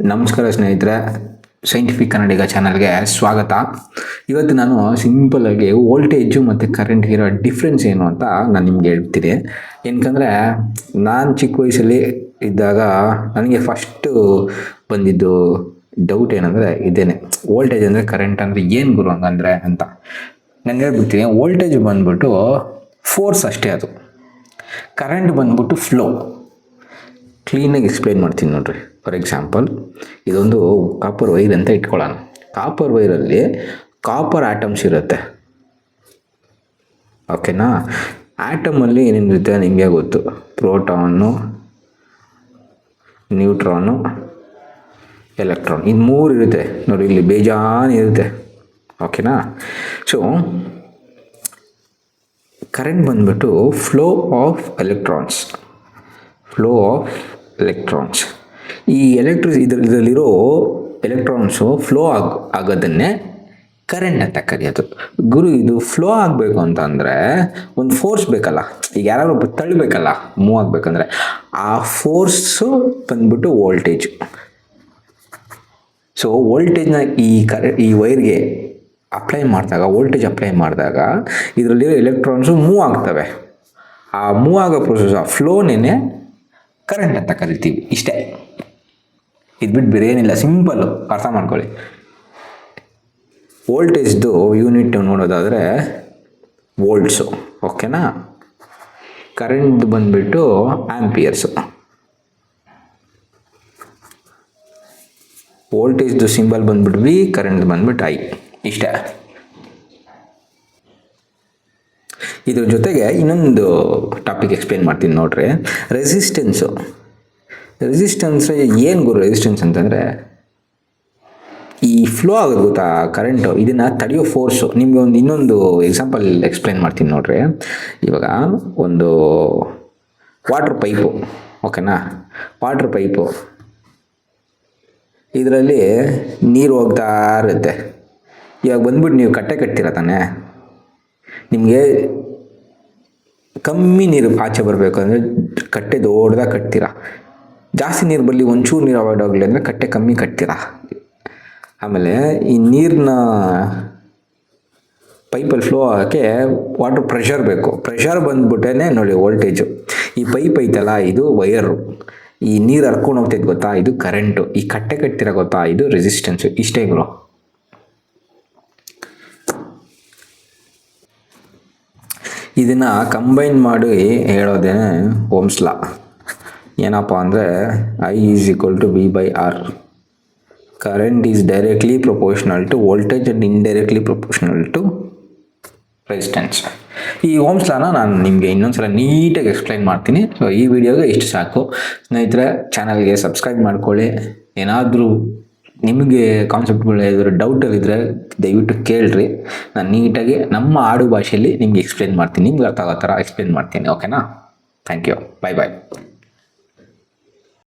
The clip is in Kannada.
ನಮಸ್ಕಾರ ಸ್ನೇಹಿತರೆ, ಸೈಂಟಿಫಿಕ್ ಕನ್ನಡಿಗ ಚಾನಲ್ಗೆ ಸ್ವಾಗತ. ಇವತ್ತು ನಾನು ಸಿಂಪಲಾಗಿ ವೋಲ್ಟೇಜು ಮತ್ತು ಕರೆಂಟ್ಗೆ ಇರೋ ಡಿಫ್ರೆನ್ಸ್ ಏನು ಅಂತ ನಾನು ನಿಮ್ಗೆ ಹೇಳ್ತೀನಿ. ಏನಕ್ಕಂದರೆ ನಾನು ಚಿಕ್ಕ ವಯಸ್ಸಲ್ಲಿ ಇದ್ದಾಗ ನನಗೆ ಫಸ್ಟು ಬಂದಿದ್ದು ಡೌಟ್ ಏನಂದರೆ ಇದೇನೆ, ವೋಲ್ಟೇಜ್ ಅಂದರೆ ಕರೆಂಟ್ ಅಂದರೆ ಏನು ಗುರು ಹಂಗಂದರೆ ಅಂತ. ನಾನು ಹೇಳ್ಬಿಡ್ತೀನಿ, ವೋಲ್ಟೇಜ್ ಬಂದ್ಬಿಟ್ಟು ಫೋರ್ಸ್ ಅಷ್ಟೇ, ಅದು ಕರೆಂಟ್ ಬಂದ್ಬಿಟ್ಟು ಫ್ಲೋ. ಕ್ಲೀನಾಗಿ ಎಕ್ಸ್ಪ್ಲೈನ್ ಮಾಡ್ತೀನಿ ನೋಡ್ರಿ. ಫಾರ್ ಎಕ್ಸಾಂಪಲ್, ಇದೊಂದು ಕಾಪರ್ ವೈರ್ ಅಂತ ಇಟ್ಕೊಳ್ಳೋಣ. ಕಾಪರ್ ವೈರಲ್ಲಿ ಕಾಪರ್ ಆಟಮ್ಸ್ ಇರುತ್ತೆ, ಓಕೆನಾ. ಆಟಮಲ್ಲಿ ಏನೇನಿರುತ್ತೆ ನಿಮಗೆ ಗೊತ್ತು, ಪ್ರೋಟಾನು, ನ್ಯೂಟ್ರಾನು, ಎಲೆಕ್ಟ್ರಾನ್, ಇದು ಮೂರು ಇರುತ್ತೆ ನೋಡಿ, ಇಲ್ಲಿ ಬೇಜಾನ್ ಇರುತ್ತೆ, ಓಕೆನಾ. ಸೊ ಕರೆಂಟ್ ಬಂದ್ಬಿಟ್ಟು ಫ್ಲೋ ಆಫ್ ಎಲೆಕ್ಟ್ರಾನ್ಸ್. ಈ ಇದರಲ್ಲಿರೋ ಎಲೆಕ್ಟ್ರಾನ್ಸು ಫ್ಲೋ ಆಗೋದನ್ನೇ ಕರೆಂಟ್ ಅಂತ ಕರೆಯೋದು. ಗುರು, ಇದು ಫ್ಲೋ ಆಗಬೇಕು ಅಂತಂದರೆ ಒಂದು ಫೋರ್ಸ್ ಬೇಕಲ್ಲ, ಈಗ ಯಾರು ತಳ್ಳಬೇಕಲ್ಲ ಮೂವ್ ಆಗಬೇಕಂದ್ರೆ, ಆ ಫೋರ್ಸು ಬಂದ್ಬಿಟ್ಟು ವೋಲ್ಟೇಜ್. ಸೊ ವೋಲ್ಟೇಜ್ನ ಈ ವೈರ್ಗೆ ವೋಲ್ಟೇಜ್ ಅಪ್ಲೈ ಮಾಡಿದಾಗ ಇದರಲ್ಲಿರೋ ಎಲೆಕ್ಟ್ರಾನ್ಸು ಮೂವ್ ಆಗ್ತವೆ. ಆ ಮೂವ್ ಆಗೋ ಪ್ರೊಸೆಸ್, ಆ ಫ್ಲೋನೇ ಕರೆಂಟ್ ಅಂತ ಕರಿತೀವಿ. ಇಷ್ಟೇ, ಇದು ಬಿಟ್ಟು ಬೇರೆ ಏನಿಲ್ಲ, ಸಿಂಪಲ್ಲು ಅರ್ಥ ಮಾಡ್ಕೊಳ್ಳಿ. ವೋಲ್ಟೇಜ್ದು ಯೂನಿಟ್ ನೋಡೋದಾದರೆ ವೋಲ್ಟ್ಸು, ಓಕೆನಾ. ಕರೆಂಟ್ ಬಂದುಬಿಟ್ಟು ಆಂಪಿಯರ್ಸು. ವೋಲ್ಟೇಜ್ದು ಸಿಂಬಲ್ ಬಂದ್ಬಿಟ್ಟು ವಿ, ಕರೆಂಟ್ ಬಂದ್ಬಿಟ್ಟು ಐ. ಇಷ್ಟೇ. ಇದ್ರ ಜೊತೆಗೆ ಇನ್ನೊಂದು ಟಾಪಿಕ್ ಎಕ್ಸ್ಪ್ಲೇನ್ ಮಾಡ್ತೀನಿ ನೋಡ್ರಿ. ರೆಸಿಸ್ಟೆನ್ಸ್ ಏನು ಗುರು ರೆಸಿಸ್ಟೆನ್ಸ್ ಅಂತಂದರೆ, ಈ ಫ್ಲೋ ಆಗೋದು ಗೊತ್ತಾ ಕರೆಂಟು, ಇದನ್ನು ತಡೆಯೋ ಫೋರ್ಸು. ನಿಮಗೆ ಇನ್ನೊಂದು ಎಕ್ಸಾಂಪಲ್ ಎಕ್ಸ್ಪ್ಲೇನ್ ಮಾಡ್ತೀನಿ ನೋಡ್ರಿ. ಇವಾಗ ಒಂದು ವಾಟ್ರ್ ಪೈಪು, ಓಕೆನಾ. ವಾಟ್ರ್ ಪೈಪು ಇದರಲ್ಲಿ ನೀರು ಹೋಗ್ತಾ ಇರುತ್ತೆ. ಇವಾಗ ಬಂದ್ಬಿಟ್ಟು ನೀವು ಕಟ್ಟೆ ಕಟ್ತೀರ ತಾನೆ, ನಿಮಗೆ ಕಮ್ಮಿ ನೀರು ಆಚೆ ಬರಬೇಕು ಅಂದರೆ ಕಟ್ಟೆ ದೊಡ್ಡದಾಗಿ ಕಟ್ತೀರಾ. ಜಾಸ್ತಿ ನೀರು ಬರಲಿ, ಒಂಚೂರು ನೀರು ಅವಾಯ್ಡ್ ಆಗಲಿ ಅಂದರೆ ಕಟ್ಟೆ ಕಮ್ಮಿ ಕಟ್ತೀರಾ. ಆಮೇಲೆ ಈ ನೀರನ್ನ ಪೈಪಲ್ಲಿ ಫ್ಲೋ ಆಗೋಕ್ಕೆ ವಾಟರ್ ಪ್ರೆಷರ್ ಬೇಕು. ಪ್ರೆಷರ್ ಬಂದ್ಬಿಟ್ಟೇ ನೋಡಿ ವೋಲ್ಟೇಜು. ಈ ಪೈಪ್ ಐತಲ್ಲ, ಇದು ವೈರು. ಈ ನೀರು ಹರ್ಕೊಂಡು ಹೋಗ್ತೈತೆ ಗೊತ್ತಾ, ಇದು ಕರೆಂಟು. ಈ ಕಟ್ಟೆ ಕಟ್ತೀರ ಗೊತ್ತಾ, ಇದು ರೆಸಿಸ್ಟೆನ್ಸು. ಇಷ್ಟೇ ಗುರು. ಇದನ್ನು ಕಂಬೈನ್ ಮಾಡಿ ಹೇಳೋದೇನೆ ಓಮ್ಸ್ ಲಾ. ಏನಪ್ಪ ಅಂದರೆ I = V/R. Current is directly proportional to voltage and indirectly proportional to resistance. ಈ ಓಮ್ಸ್ ಲಾನ ನಾನು ನಿಮಗೆ ಇನ್ನೊಂದ್ಸಲ ನೀಟಾಗಿ ಎಕ್ಸ್ಪ್ಲೈನ್ ಮಾಡ್ತೀನಿ. ಸೊ ಈ ವಿಡಿಯೋಗೆ ಇಷ್ಟು ಸಾಕು ಸ್ನೇಹಿತರೆ. ಚಾನಲ್ಗೆ ಸಬ್ಸ್ಕ್ರೈಬ್ ಮಾಡ್ಕೊಳ್ಳಿ. ಏನಾದರೂ ನಿಮಗೆ ಕಾನ್ಸೆಪ್ಟ್ಗಳು ಏನಾದರೂ ಡೌಟಲ್ಲಿದ್ದರೆ ದಯವಿಟ್ಟು ಕೇಳ್ರಿ. ನಾನು ನೀಟಾಗಿ ನಮ್ಮ ಆಡು ಭಾಷೆಯಲ್ಲಿ ನಿಮ್ಗೆ ಎಕ್ಸ್ಪ್ಲೇನ್ ಮಾಡ್ತೀನಿ, ನಿಮ್ಗೆ ಅರ್ಥ ಆಗೋ ಥರ ಎಕ್ಸ್ಪ್ಲೇನ್ ಮಾಡ್ತೀನಿ, ಓಕೆನಾ. Thank you. ಬಾಯ್.